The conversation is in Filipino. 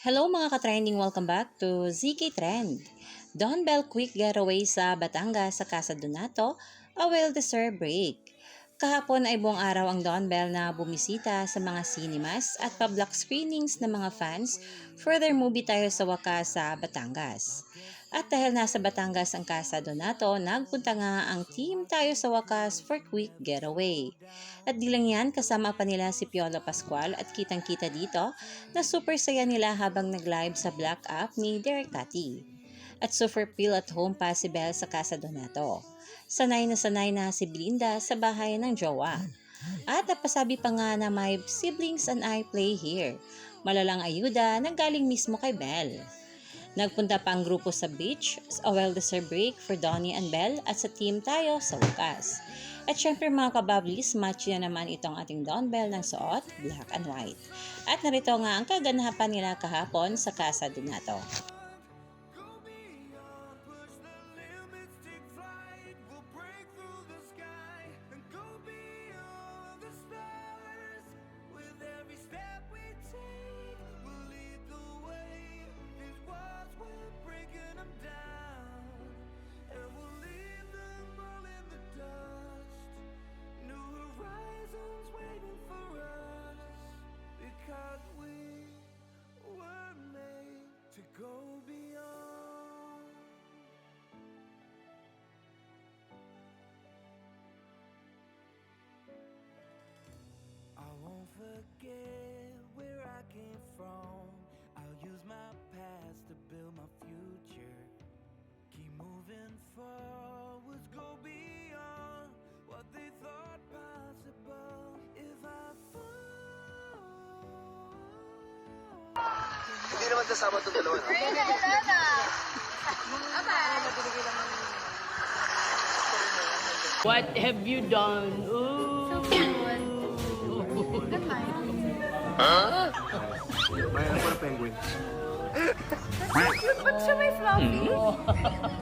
Hello mga ka-trending, welcome back to ZK Trend. Don Bell quick getaway sa Batangas sa Casa Donato, a well-deserved break. Kahapon ay buong araw ang Don Bell na bumisita sa mga cinemas at public screenings ng mga fans for their movie Tayo sa Wakas sa Batangas. At dahil nasa Batangas ang Casa Donato, nagpunta nga ang team Tayo sa Wakas for quick getaway. At di lang yan, kasama pa nila si Piolo Pascual at kitang-kita dito na super saya nila habang nag-live sa Black App ni Derek Tati. At super feel at home pa si Belle sa Casa Donato. Sanay na si Belinda sa bahay ng jowa. At napasabi pa nga na may siblings and I play here. Malalang ayuda na galing mismo kay Belle. Nagpunta pa ang grupo sa beach, a well-deserved break for Donnie and Belle at sa team Tayo sa Wakas. At syempre mga kabablis, match na naman itong ating Don Bell ng suot, black and white. At narito nga ang kaganapan nila kahapon sa Casa Donato. Go beyond. I won't forget where I came from. I'll use my past to build my future. Keep moving forwards, go beyond what they thought possible. If I fall, Hindi naman kasama itong dalawa, no? What have you done? Ooh. May ako na penguin. Ba't siya may fluffy?